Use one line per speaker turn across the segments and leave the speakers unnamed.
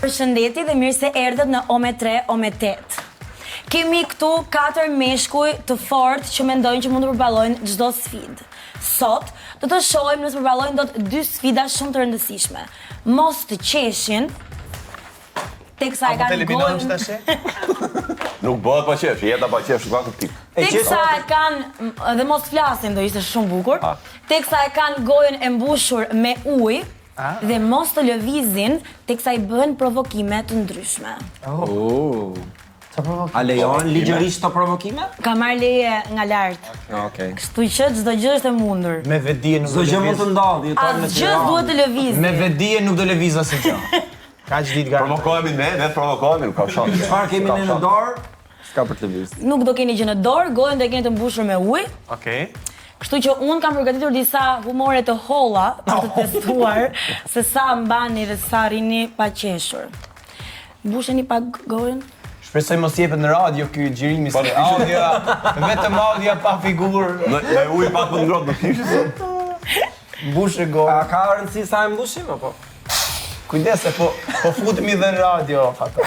Përshëndetje dhe mirë se erdhët në Ome3, Ome8. Kemi këtu 4 meshkuj të fortë që mendojnë që mund të përballojnë çdo sfidë. Sot do të shohim nëse përballojnë dot 2 sfida shumë të rëndësishme. Mos të qeshin teksa e kanë gojën.
Nuk bëhet pa qesh, jeta pa qesh ka kuptim.
Teksa e kanë dhe mos flasin do ishte shumë bukur. Teksa e kanë gojën e mbushur me ujë. Dhe mos të lëvizin teksa i bëhen provokime të ndryshme.
A lejohen ligjërisht të provokime?
Ka marrë leje nga lart.
Okej.
Kështu që çdo gjë është e mundur.
Me vetdije nuk do
Çdo gjë mund të ndodhë, jeton në
Asgjë duhet të lëvizë.
Me vetdije nuk do lëviz asnjë gjë. Kaq ditë gara.
Provokohemi ne, vetë provokohemi, nuk ka shans.
Çfarë kemi ne në dorë? S'ka për të lëviz.
Nuk do keni gjë në dorë, gojën do e keni të mbushur me ujë.
Okej.
Kështu që unë kam përgatitur disa humore të holla për të testuar se sa mbani dhe sa rrini pa qeshur. Mbusheni pak gojën.
Shpresoj mos jepet në radio ky xhirimi se audio, vetëm audio pa figurë.
Me ujë pak më ngrohtë nuk kishte.
Mbushë gojë.
A ka rëndësi sa e mbushim apo?
Kujdes se po futemi dhe në radio ato.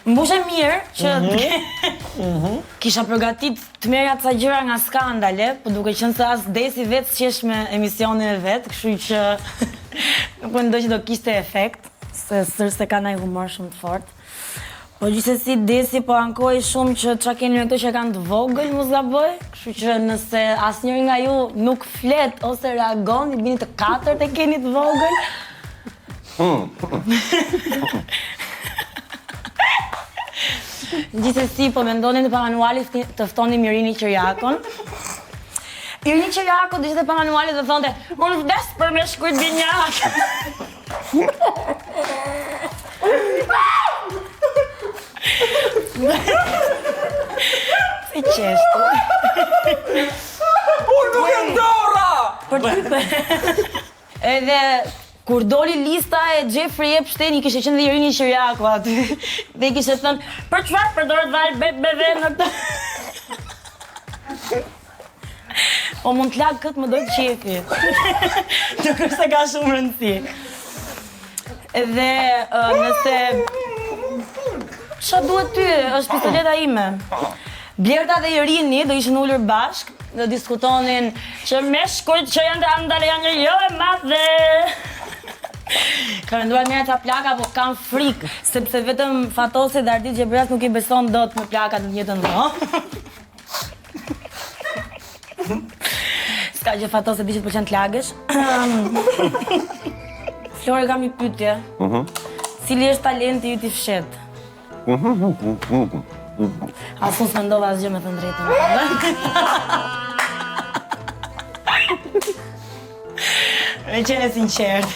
Mbushe mirë që kisha përgatit të merja ca gjëra nga skandale, po duke qenë se as Desi vetë s'qesh me emisionin e vetë, kështu që nuk mendoj që do kishte efekt, se sërse ka ndaj humor shumë të fortë. Po gjithsesi Desi po ankoj shumë që çka keni me këto që kanë të vogël mos gaboj, kështu që nëse asnjëri nga ju nuk flet ose reagon, i bini të 4 e keni të vogël. Gjithsesi po mendonin të pa manualit të ftonim Irini Qiriakon. Irini Qiriako do ishte pa manualit dhe thonte, unë vdes për me shkujt binjak. Si qeshtu.
Unë nuk e ndora!
Edhe kur doli lista e Jeffrey Epstein, i kishte qenë dhe Irini Qiriaku aty. Dhe i kishte thënë, për çfarë përdoret vaj bebe në këtë? Po mund t'lag këtë më dojtë qefi. Nuk është se ka shumë rëndësi. Edhe nëse... Qa duhet ty, është pistoleta ime. Blerta dhe Irini do ishin ullur bashk, do diskutonin që meshkujt që janë të andale janë jo e madhe. Ka menduar mirë ca plaka, po kam frikë, sepse vetëm Fatosi dhe Ardit Gjebras nuk i beson dot me plakat në jetën do. Ska që Fatosi di që të pëlqen t'lagësh. Flori, kam një pyetje. Cili është talenti ju t'i fshet? Asun s'mendova asgjë me të drejtën. Me qene sinqert.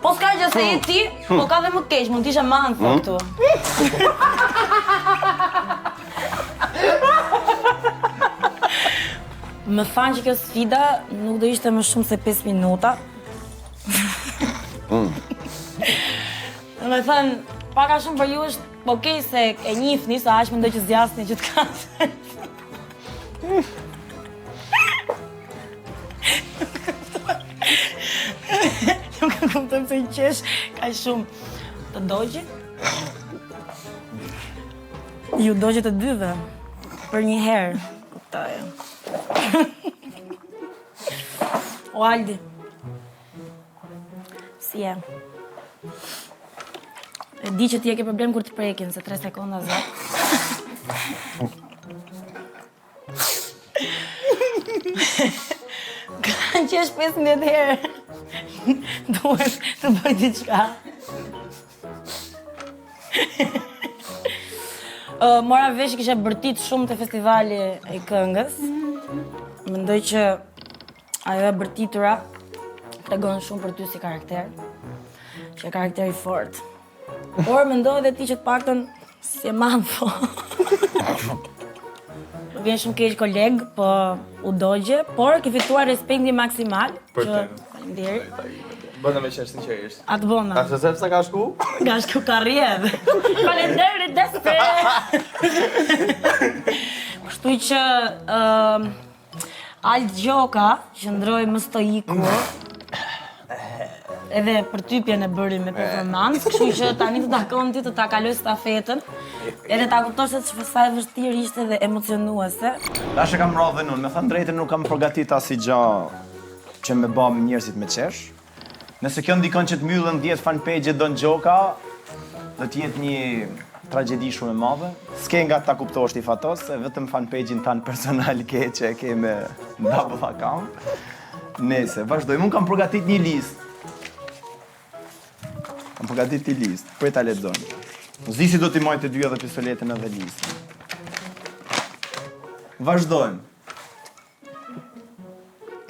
Po s'ka gjë se je ti, po ka dhe më keq, mund t'ishe manë këtu. Më thanë që kjo sfida nuk do ishte më shumë se 5 minuta. Me thënë, paka shumë për ju është okej se e njihni, sa aq mendoj që zgjasni që të kanë. Nuk e kuptoj se i qesh ka shumë. Të dogji? Ju dogji të dyve. Për një herë. Kuptoj. O Aldi. Si je? E di që ti e ke problem kur të prekin, se 3 sekonda zë. Kanë qesh 15 herë. Duhet të bëj diçka. Mora vesh që kishe bërtit shumë të festivali i këngës. Mendoj që ajo e bërtitura tregon shumë për ty si karakter. Që e karakteri fort. Por mendoj edhe ti që të paktën si e manfo. Vjen shumë keq koleg, po u dogje, por ke fituar respekti maksimal.
Për te.
Faleminderit.
Bëna me qesh sinqerisht.
Atë bona.
A se sepse ka shku?
Nga shku ka rjedh. Faleminderit despe. Kështu që Alt Gjoka qëndroi më stoiku. edhe përtypjen e bëri me performancë, kështu që tani të takon ti të ta kaloj stafetën, edhe ta kuptosh se çfarë e vështirë ishte dhe emocionuese.
Tash e kam rrodhë unë, me thënë drejtën nuk kam përgatit asnjë gjë që me bëm njerëzit me qesh. Nëse kjo ndikon që të mbyllën 10 fanpage Don Gjoka, do të jetë një tragjedi shumë e madhe. S'ke nga ta kuptosh ti fatos, se vetëm fanpage-in tanë personal ke që e ke me double account. Nese, vazhdojmë, unë kam përgatit një listë. Kam përgatit një listë, prej ta lexojmë. Zisi do t'i majtë të dy edhe pistoletën edhe listë. Vazhdojmë.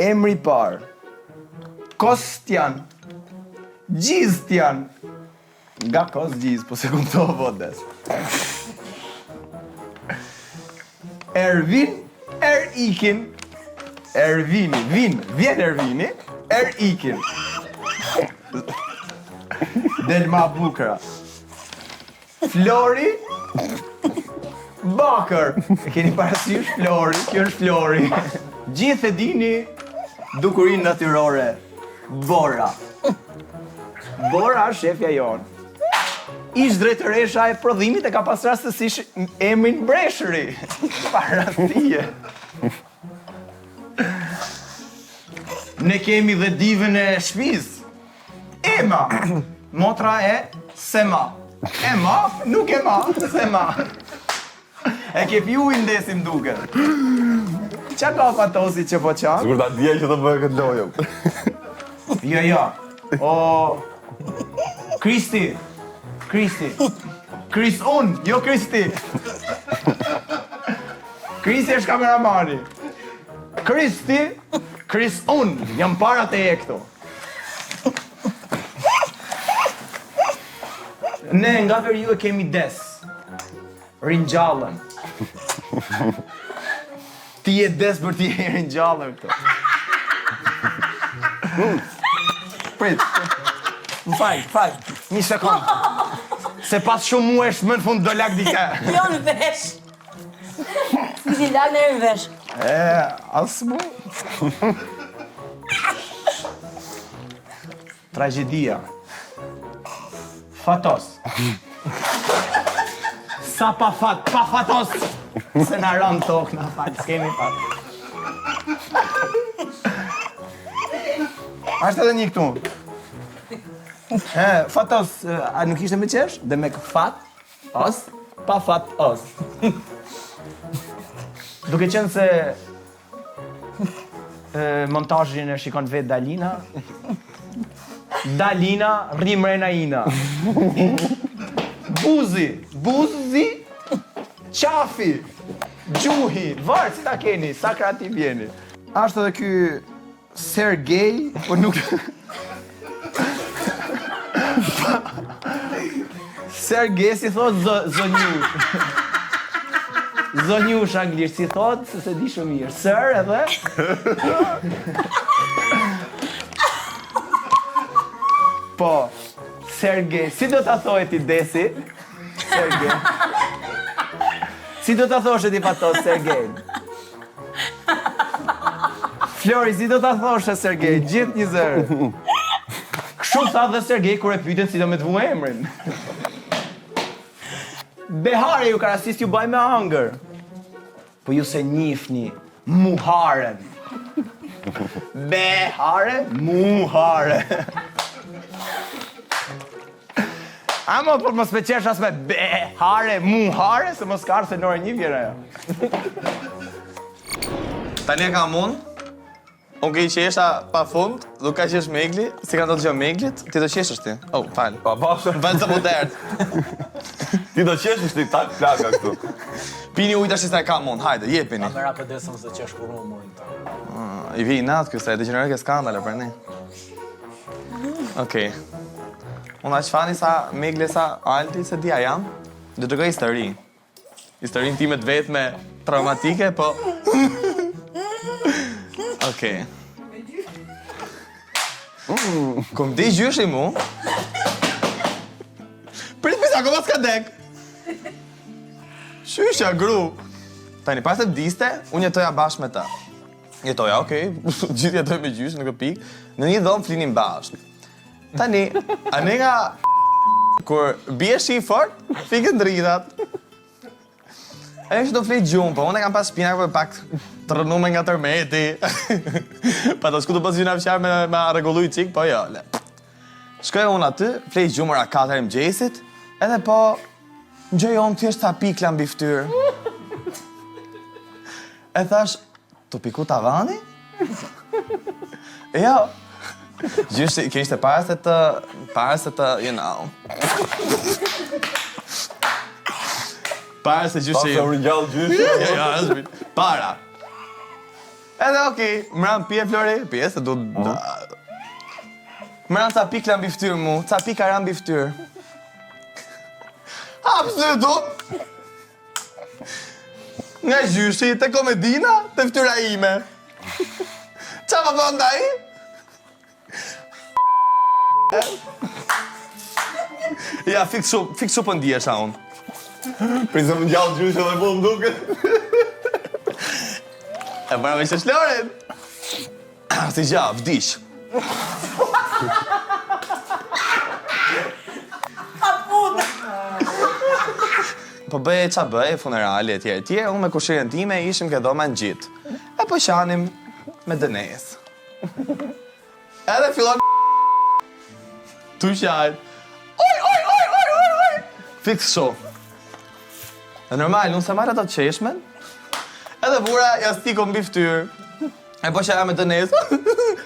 Emri parë. Kostjan. Gjiztjan. Nga Kosgjiz, po se kuptova vodes. Ervin, Erikin. Ervini, vjen Ervini, Erikin. Delma Bukra. Flori, Bakër. E keni parasysh Flori, kjo është Flori. Gjithë e dini dukurin natyrore. Bora. Bora është shefja jonë. Ish drejtëresha e prodhimit e ka pas rastësisht emrin Breshëri. Para tije. Ne kemi dhe divën e shpiz. Ema. Motra e Sema. Ema, nuk Ema, Sema. E ke piu i ndesim duke. Qa ka fatosi që po qanë?
Sigur ta dje që të bëhe këtë lojë.
Jo. O... Kristi. Kris unë, jo Kristi. Kristi është kameramani. Kristi, Kris unë, jam para të e këto. Ne nga për ju e kemi des. Rinjallën. Ti e des për ti e rinjallën këto. Prit. Më fal, një sekund. Se pas shumë muesh më në fund do lak dike.
Jo në vesh. Si lak në vesh.
Asë mu. Tragedia. Fatos. Sa pa fatos. Se na rëmë tokë, na fal, s'kemi fat. Ashtë edhe një këtu. Fatos, a nuk ishte me qesh? Dhe me fat, os, pa fat, os. Duke qenë se montajin e shikon vetë Dalina. Dalina, rrimrena ina. Buzi, qafi, gjuhi, varë, si ta keni, sa kreativ jeni. Ashtë edhe ky Sergej, po nuk... Sergej si thot zonjush. Zonjush anglisht si thot, se di shumë mirë. Sir edhe? Po, Sergej, si do t'a thoj ti Desi? Sergej. Si do t'a thoshe ti Fatos, Sergej? Flori, si do t'a thoshe Sergej? Gjithë një zërë. Kështu tha dhe Sergej kur e pyeten si do me të vu emrin. Behare ju ka rasist ju baj me hangër. Po ju se njifni Muharen. Behare, Muhare. Ama por mos me qesh as me Behare, Muhare, se mos ka arse në orë 1 vjera jo.
Tani e kam unë. Unë ke i qesha pa fund, nuk ka qesh Megli, si ka do të gjë Meglit, ti do qeshësh ti. Oh, falë.
Pa bashkë.
Vëllë të modert.
Ti do qeshësh ti tak plaka këtu.
Pini ujta që s'ta e kam unë, hajde, jepini.
Kamera për desën se qesh kur unë morin ta.
I vi i natë kësaj, degeneroj ke skandale për ne. Okej. Unë a qfani sa Megli sa Alti se dia jam, dhe të tregoj histori. Historinë time të vetë me traumatike, po... Okej. Kom di gjyshi mu. Prit pisa, kom s'ka dek. Shysha, gru. Tani, pas të vdiste, unë jetoja bashkë me ta. Jetoja, okej, gjithë jetoj me gjyshi, nuk e pik. Në një dhomë flinim bashkë. Tani, ane nga kur bie shi fort, fikën dritat. Ajo që do flet gjumë, po unë e kam pas shpinak për pak të rënume nga tërmeti. Pa të shku të pozicionar fqarë me regullu i qik, po jo. Shkoj unë aty, flet gjumë ora 4 mëngjesit, edhe po gjoj unë thjesht sa pikla mbi fytyrë. E thash, të piku tavani? Jo. Gjyshi, kishte para se të, you know. Para se gjyshi...
Pa se rinjallë gjyshi?
Ja, është bitë. Para. Edhe okej, mran pje Flori, pje se du... Mran ca pikla mbi fytyrë mu, ca pika ra mbi fytyrë. Hapsë du! Nga gjyshi, te komedina, te fytyra ime. Qa më bënda i? Ja, fiksu për ndjesha unë.
Prisë më gjallë gjyshi dhe mu më duke.
E bëra me që shlorin. Si gja, vdish. Po bëje qa bëje, funerali e tjerë, unë me kushirin time ishim ke dhoma në gjitë. E po shanim me dënes. Edhe fillon tu shajt. Oj! Fiks sho. E normal, unë se marrë ato qeshmen, edhe vura jastiku mbi fytyrë. E po shaja me dënes.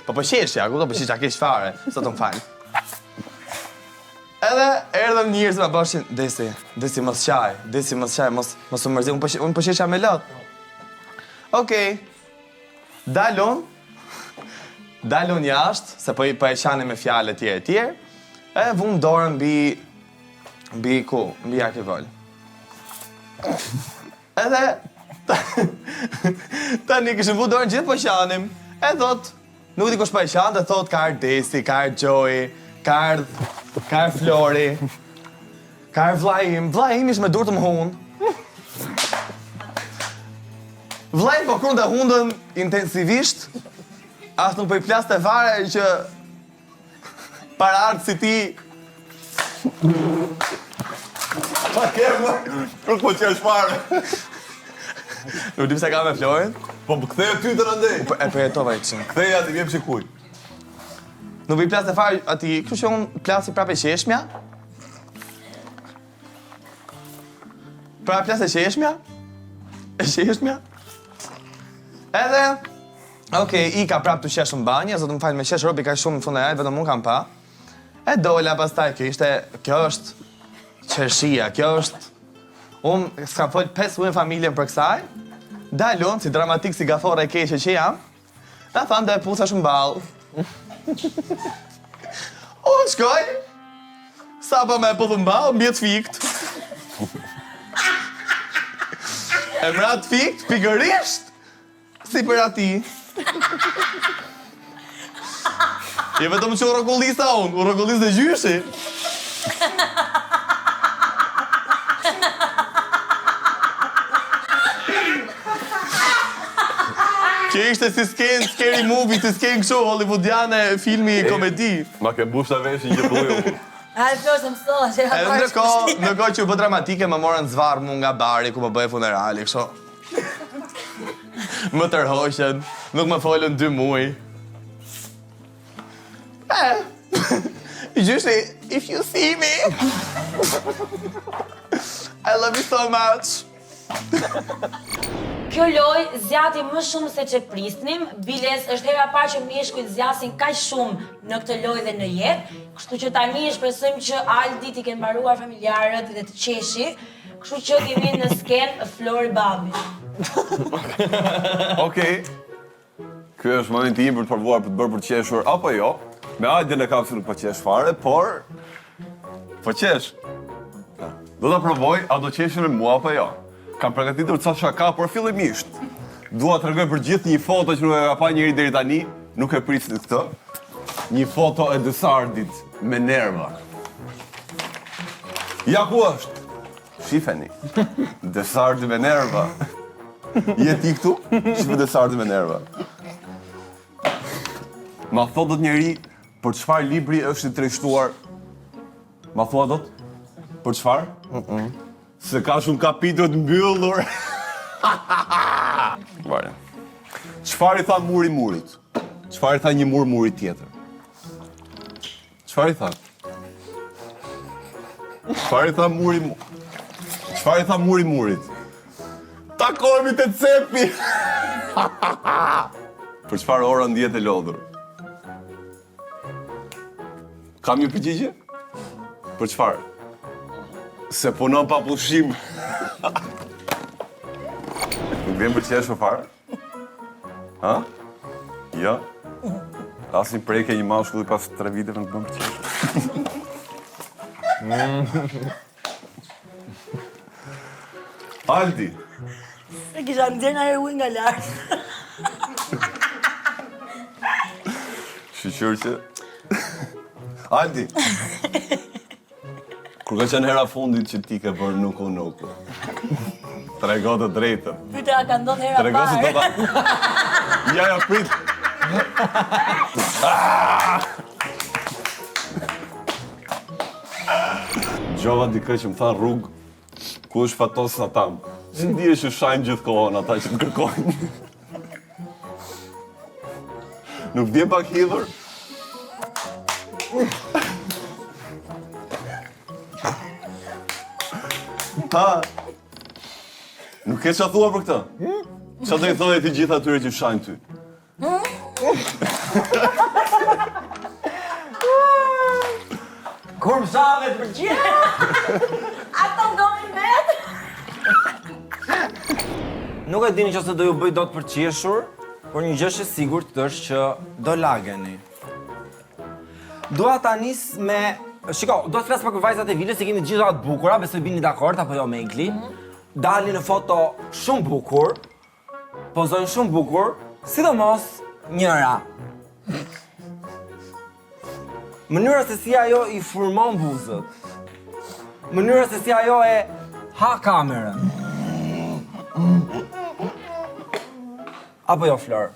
Po sheshja, ku do po sheshja kesh fare, sa të më falj. Edhe erdhëm njerëz ma bëshin, desi mos qaj, mos u mërzi, unë po sheshja me lot. Okej, dalon jashtë, se po e qani me fjale tjerë, e vumë dorën mbi arkivol. Edhe, tani këshëm vu dorën gjithë po qanim, e thot, nuk di kush po e qanë, dhe thot ka ardhë Desi, ka ardhë Gjoj, ka ardhë Flori, ka ardhë vlajim ish me dur të më hunë. Vlajim po krun të hundën intensivisht, ashtë nuk po i plas të fare që para ardhë si ti.
Pa kemë, nuk po qesh fare.
Nuk dim se ka me Florin.
Po më ktheja ty të rëndej.
E përjetova i këshin.
Ktheja ati vjem shikuj.
Nuk po i plas të fare ati, kështu që unë plasi prape qeshmja. Pra plas e qeshmja. Edhe, okej, i ka prap të qeshë në banje, zotë më falj me qeshë robi ka shumë në funeraj, vetëm unë kam pa. E dola pastaj, kjo është qershia, kjo është... Unë s'ka folë 5 ujnë familjen për kësaj, dalon, si dramatik si gafore e keqe që jam, ta thanë dhe e pusa shumë balë. Unë shkoj, sa po me e puthën balë, mbjet fikt. E mrat fikt, pikërisht, si për ati. Je vetëm që u rokullisa unë, u rokullis dhe gjyshi. Që ishte si scary movie, si skenë kështu hollywoodiane, filmi komedi.
Ma ke mbushta veshin që pëlluju.
Hajde Flor, se mësoha, që ka parë
Ndërkohë që u bë dramatike, më morën zvarë mu nga bari ku më bëhe funerali, kështu. Më tërhoqen, nuk më folën 2 muaj. Gjyshi, if you see me, I love you so much.
Kjo loj zjati më shumë se që prisnim, biles është hera parë që mjeshkujt zjasin kaq shumë në këtë loj dhe në jetë, kështu që tani shpresojmë që Aldi t'i ke mbaruar familjarët dhe të qeshi, kështu që t'i vinë në skenë Flori Babi.
Okej. Ky është momenti im për të provuar për të bërë për qeshur apo jo. Me Aldin e kam se nuk po qesh fare, por po qesh. Do ta provoj, a do qeshin me mua apo jo. Kam përgatitur ca shaka, por fillimisht dua të tregoj për gjithë një foto që nuk e ka pa njëri deri tani, nuk e prisni këtë. Një foto e Desardit me nerva. Ja ku është? Shifeni. Desardi me nerva. Je ti këtu? Shifë Desardi me nerva. Ma thot do njëri, Për çfarë libri është i trishtuar? Ma thua dot? Për çfarë? Se ka shumë kapitull të mbyllur. Vare. Çfarë i tha muri murit? Çfarë i tha një mur murit tjetër? Çfarë i tha? Çfarë i tha muri Çfarë i tha muri murit? Takohemi te cepi. Për çfarë ora ndihet e lodhur? Kam një përgjigje? Për çfarë? Se punon pa pushim. Nuk vjen për qeshë fare? Ha? Jo? Asnjë prekje një mashkulli pas 3 viteve nuk bën për qeshë. Aldi.
Se kisha nxjerr nga erui nga lart.
Shqyqyr që... Aldi. Kur ka qenë hera fundit që ti ke bërë nuk. Trego të drejtën.
Pyetja ka ndodhur hera
Trego se do
parë.
ta... Ja, prit. Gjova dikë që më tha rrugë, ku është fatos sa tam. Si ndije që shajnë gjithkohon ata që më kërkojnë. Nuk vjen pak hidhur? Ha? Nuk ke qa thua për këtë? Qa do i thoi ti gjitha atyre që shajnë ty?
Kur më shave të përgjigje?
Ato ndonin vetë.
Nuk e dini që se do ju bëj dot për qeshur, por një gjë është e sigurt është që do lageni. Dua ta nis me... Shiko, do të flas pak për vajzat e Vilës, se kemi të gjitha të bukura, besoj bini dakord apo jo Megli. Dalin në foto shumë bukur, pozojnë shumë bukur, sidomos njëra. Mënyra se si ajo i furmon buzët. Mënyra se si ajo e ha kamerën. Apo jo, Flor?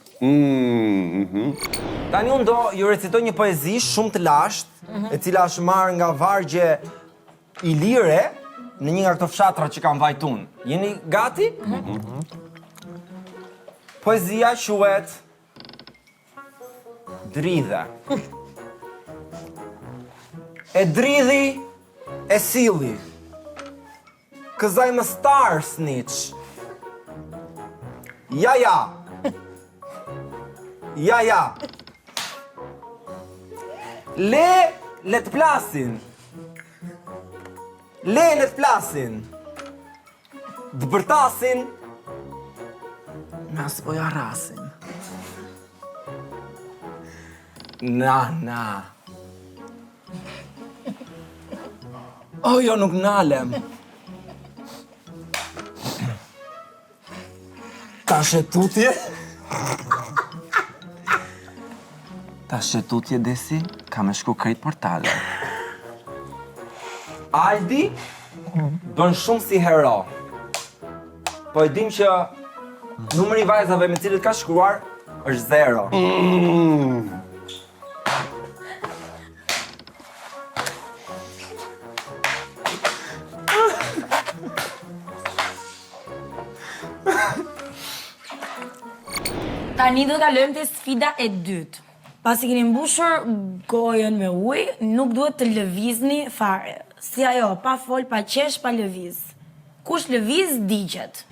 Tani unë do ju recitoj një poezi shumë të lashtë, e cila është marrë nga vargje ilire në një nga këto fshatra që kam vajtun. Jeni gati? Poezia quhet Dridhe. E dridhi, e silli, 'cause I'm a star snitch. Ja. Le të plasin. Le të plasin. Të bërtasin. Na s'po ja rasin. Na. Oh, jo nuk nalem. Ta shetutje. Ta shetutje desi, ka me shku krejt portale. Aldi bën shumë si hero. Po e dim që numri i vajzave me cilët ka shkruar është 0.
Tani do të kalojmë te sfida e dytë. Pasi keni mbushur gojën me ujë, nuk duhet të lëvizni fare. Si ajo, pa fol, pa qesh, pa lëviz. Kush lëviz, digjet.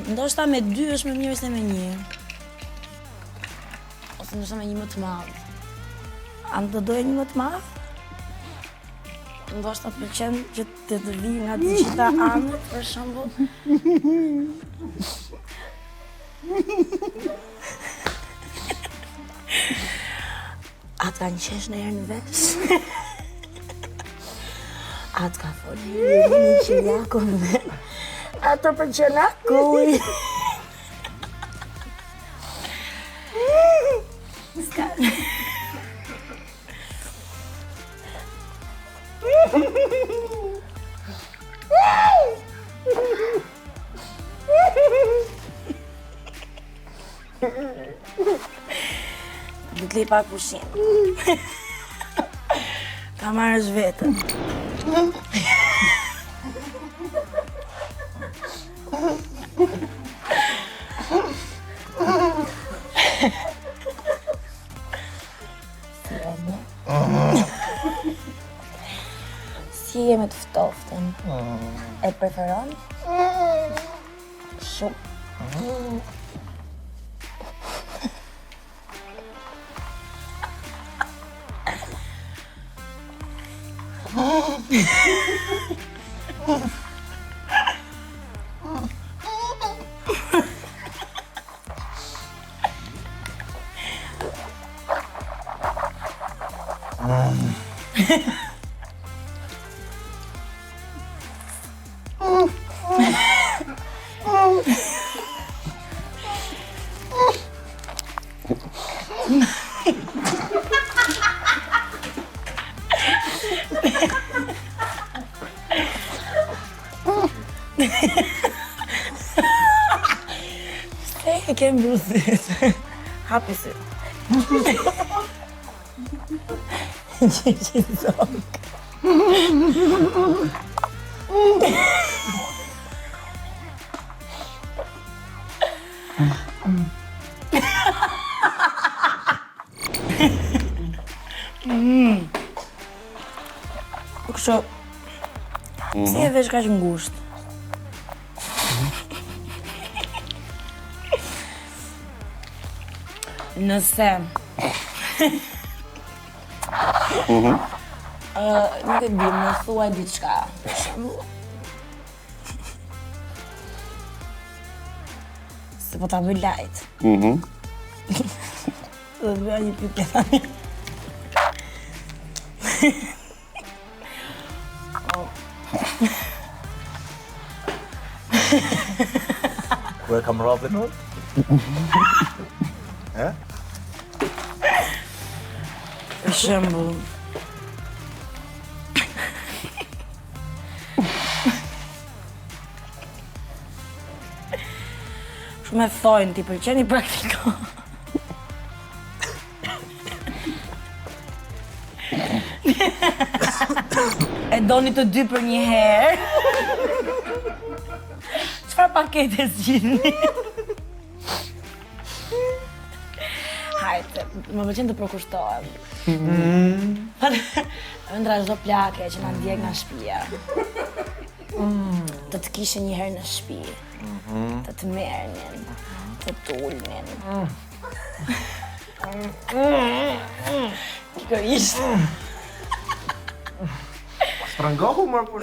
Ndoshta me 2 është më mirë se me 1. Ose ndoshta me një më të madh. A më të doja një më të madh? Ndoshta pëlqen që të vi nga të gjitha anët, për shembull. A të ka qesh në herë në vesh? A të ka folë një që jako në vesh? A të pëlqen akuj? Ska... Du të li pak pushim. Ta marrësh vetën. Si jemi të ftoftën? E preferon? Shumë. E kem brusit. Hapi sy. Gjyqi zok. Kështu, si e vesh kaq ngushtë? Nëse... Nuk e bim, në thuaj diçka, për shembull. Se po ta bëj lajt. Do të bëja një pyetje tani.
Ku e kam Robin Hood?
Për shembull. Shumë e thojnë, ti pëlqen i praktiko. E doni të dy për një herë. Çfarë pakete zgjidhni? Hajde, më pëlqen të përkushtohem. Ëndra çdo plake që na ndjek nga shtëpia. Të të kishe një herë në shtëpi. Të të merrnin, të tulnin. Kiko ishte.
Prangohu më për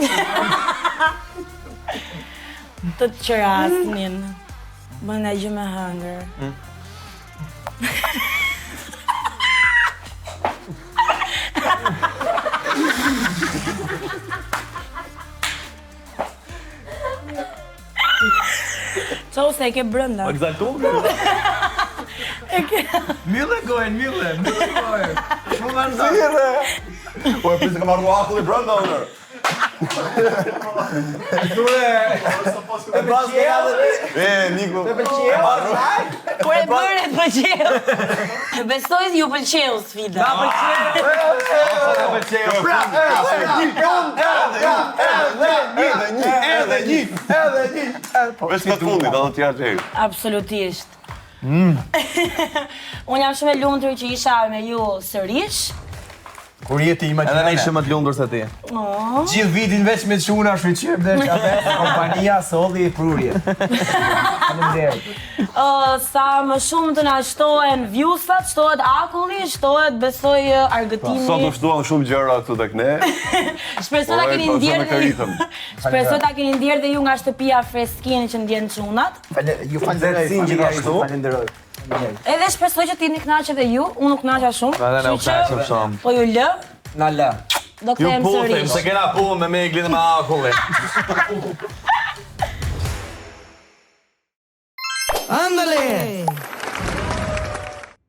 Të të qërasnin. Bën e gjë me hëngër. Qo se e ke brënda?
Exaltuar?
Mille gojën, mille gojën. Shumë më në
Sire! Po e prisë ka marrë akull i brënda, unër.
E pas ke edhe...
E, Niku.
Kur e bërë e të pëlqeu. Besoj ju pëlqeu sfida.
Vesh ka të fundit, da të tjerë gjejë.
Absolutisht. Unë jam shumë e lumtur që isha me ju sërish.
Kur jeti
Edhe ne
imagjinone.
ishim më të lundur se ti.
Gjithë vitin veç me çuna shfrytëzim dhe kompania solli prurje. Faleminderit.
Sa më shumë të na shtohen viewsat, shtohet akulli, shtohet besoj argëtimi.
Sot u shtuan shumë gjëra këtu tek ne.
Shpresoj ta keni ndjerë dhe
ritëm.
Shpresoj ta keni ndjerë dhe ju nga shtëpia freskinë që ndjen çunat.
Ju falenderoj gjithashtu. Falenderoj.
Edhe shpresoj që t'jeni kënaqur edhe ju, unë u kënaqa shumë.
Edhe ne u
Kështu që,
kënaqëm shumë.
Po ju lë,
Na lë.
do
Ju
kthehem
puthim,
sërish.
se kena punë me Meglin dhe me akullin.
Ándale.